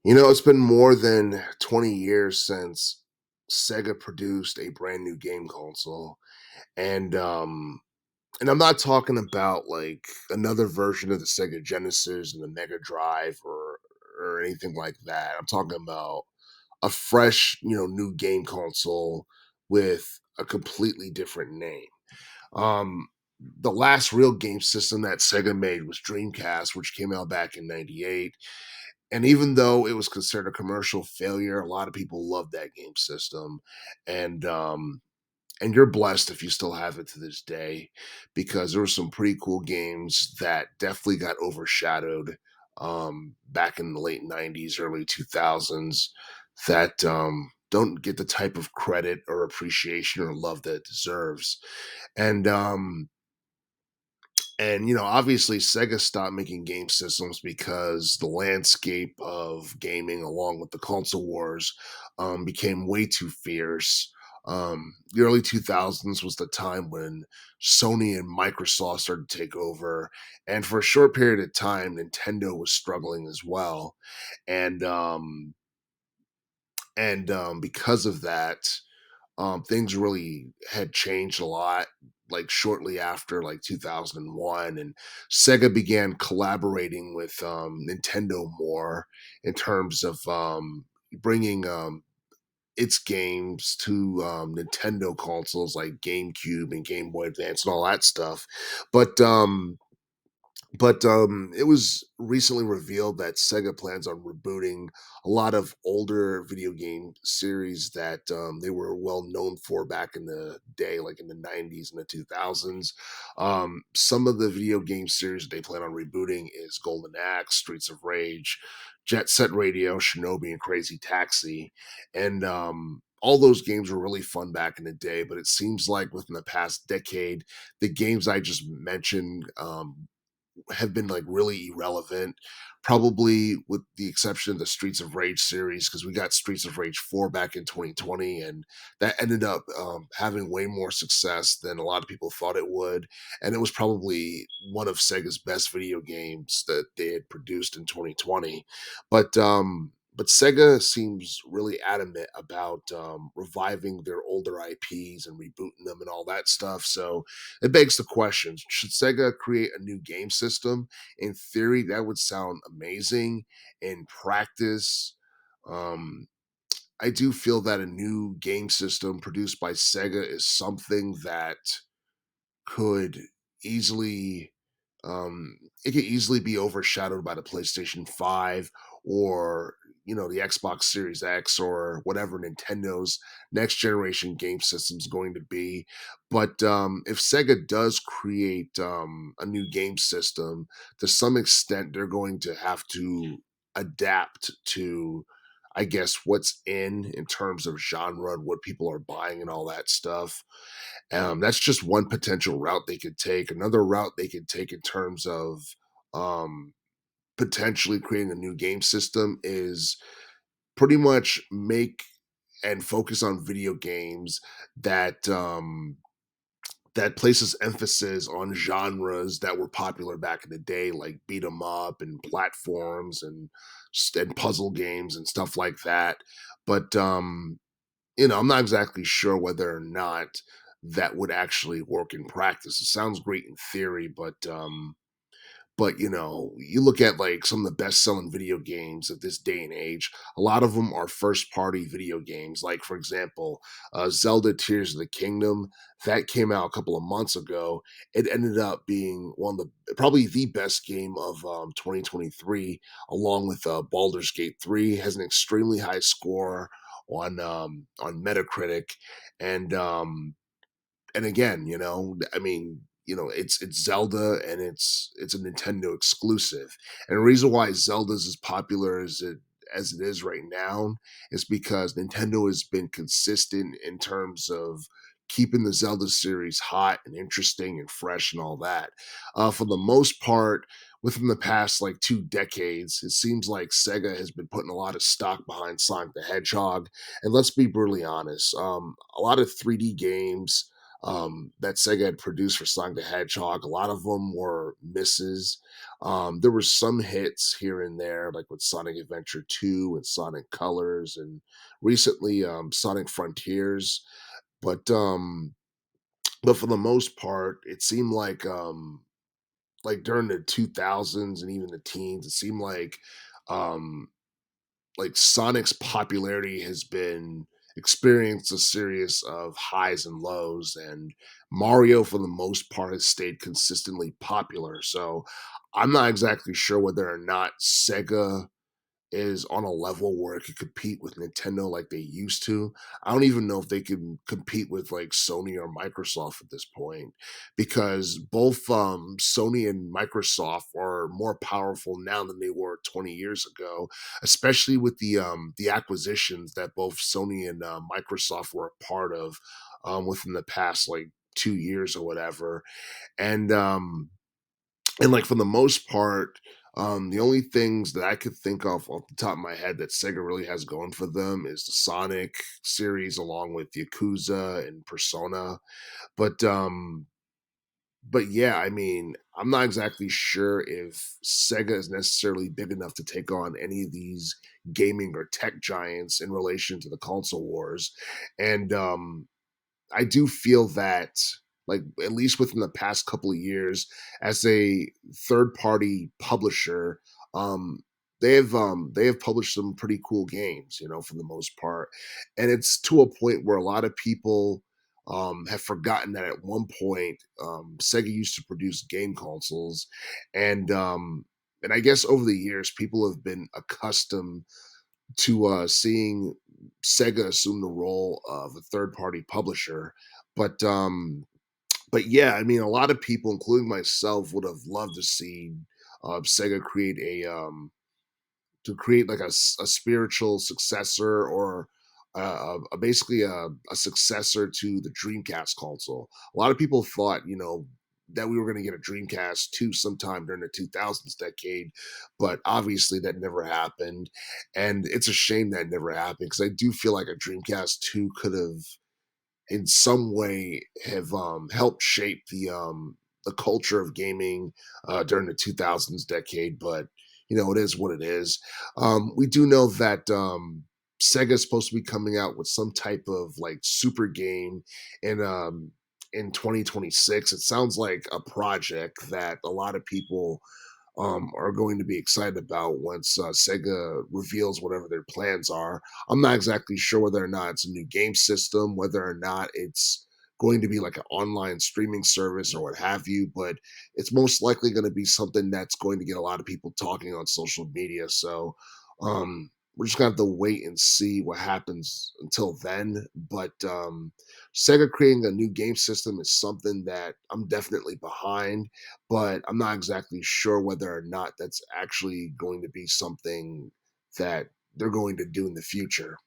It's been more than 20 years since Sega produced a brand new game console. And and I'm not talking about like another version of the Sega Genesis and the Mega Drive or anything like that. I'm talking about a fresh, new game console with a completely different name. Um the last real game system that Sega made was Dreamcast, which came out back in 98. And even though it was considered a commercial failure, a lot of people love that game system. And and you're blessed if you still have it to this day, because there were some pretty cool games that definitely got overshadowed back in the late 90s, early 2000s that don't get the type of credit or appreciation or love that it deserves. And obviously Sega stopped making game systems because the landscape of gaming, along with the console wars, became way too fierce. The early 2000s was the time when Sony and Microsoft started to take over, and for a short period of time, Nintendo was struggling as well. And because of that, things really had changed a lot, like shortly after like 2001, and Sega began collaborating with Nintendo more in terms of bringing its games to Nintendo consoles like GameCube and Game Boy Advance and all that stuff. But it was recently revealed that Sega plans on rebooting a lot of older video game series that they were well known for back in the day, like in the 90s and the 2000s. Some of the video game series they plan on rebooting is Golden Axe, Streets of Rage, Jet Set Radio, Shinobi, and Crazy Taxi. And all those games were really fun back in the day, but it seems like within the past decade, the games I just mentioned have been like really irrelevant, probably with the exception of the Streets of Rage series, because we got Streets of Rage 4 back in 2020, and that ended up having way more success than a lot of people thought it would. And it was probably one of Sega's best video games that they had produced in 2020. But Sega seems really adamant about reviving their older IPs and rebooting them and all that stuff. So it begs the question, should Sega create a new game system? In theory, that would sound amazing. In practice, um, I do feel that a new game system produced by Sega is something that could easily it could easily be overshadowed by the PlayStation 5 or the Xbox Series X or whatever Nintendo's next generation game system is going to be. But if Sega does create a new game system, to some extent they're going to have to adapt to, I guess, what's in terms of genre and what people are buying and all that stuff. That's just one potential route they could take. Another route they could take in terms of um, potentially creating a new game system is pretty much make and focus on video games that that places emphasis on genres that were popular back in the day, like beat 'em up and platforms and puzzle games and stuff like that. But I'm not exactly sure whether or not that would actually work in practice. It sounds great in theory, but you look at like some of the best selling video games of this day and age, a lot of them are first party video games. Like, for example, Zelda Tears of the Kingdom, that came out a couple of months ago. It ended up being one of the probably the best game of 2023, along with Baldur's Gate 3, has an extremely high score on Metacritic. And um and again, I mean, it's Zelda, and it's a Nintendo exclusive. And the reason why Zelda's as popular as it is right now is because Nintendo has been consistent in terms of keeping the Zelda series hot and interesting and fresh and all that. For the most part, within the past like 2 decades, it seems like Sega has been putting a lot of stock behind Sonic the Hedgehog. And let's be brutally honest, a lot of 3D games that Sega had produced for Sonic the Hedgehog. A lot of them were misses. There were some hits here and there, like with Sonic Adventure 2 and Sonic Colors, and recently Sonic Frontiers. But but for the most part, it seemed like during the 2000s and even the teens, it seemed like Sonic's popularity has been experienced a series of highs and lows, and Mario, for the most part, has stayed consistently popular. So I'm not exactly sure whether or not Sega is on a level where it could compete with Nintendo like they used to. I don't even know if they can compete with like Sony or Microsoft at this point, because both Sony and Microsoft are more powerful now than they were 20 years ago, especially with the acquisitions that both Sony and Microsoft were a part of within the past like 2 years or whatever. And like for the most part, the only things that I could think of off the top of my head that Sega really has going for them is the Sonic series, along with Yakuza and Persona. But but yeah, I mean, I'm not exactly sure if Sega is necessarily big enough to take on any of these gaming or tech giants in relation to the console wars. And I do feel that, like, at least within the past couple of years, as a third party publisher, um, they have published some pretty cool games, for the most part, and it's to a point where a lot of people have forgotten that at one point Sega used to produce game consoles, and and I guess over the years people have been accustomed to seeing Sega assume the role of a third party publisher. But but yeah, I mean, a lot of people, including myself, would have loved to see Sega create like a spiritual successor, or basically a successor to the Dreamcast console. A lot of people thought, that we were going to get a Dreamcast 2 sometime during the 2000s decade, but obviously that never happened. And it's a shame that never happened, because I do feel like a Dreamcast 2 could have in some way have helped shape the culture of gaming during the 2000s decade. But it is what it is. We do know that Sega is supposed to be coming out with some type of like super game in um in 2026. It sounds like a project that a lot of people are going to be excited about once Sega reveals whatever their plans are. I'm not exactly sure whether or not it's a new game system, whether or not it's going to be like an online streaming service or what have you, but it's most likely going to be something that's going to get a lot of people talking on social media. So we're just gonna have to wait and see what happens until then. But Sega creating a new game system is something that I'm definitely behind, but I'm not exactly sure whether or not that's actually going to be something that they're going to do in the future.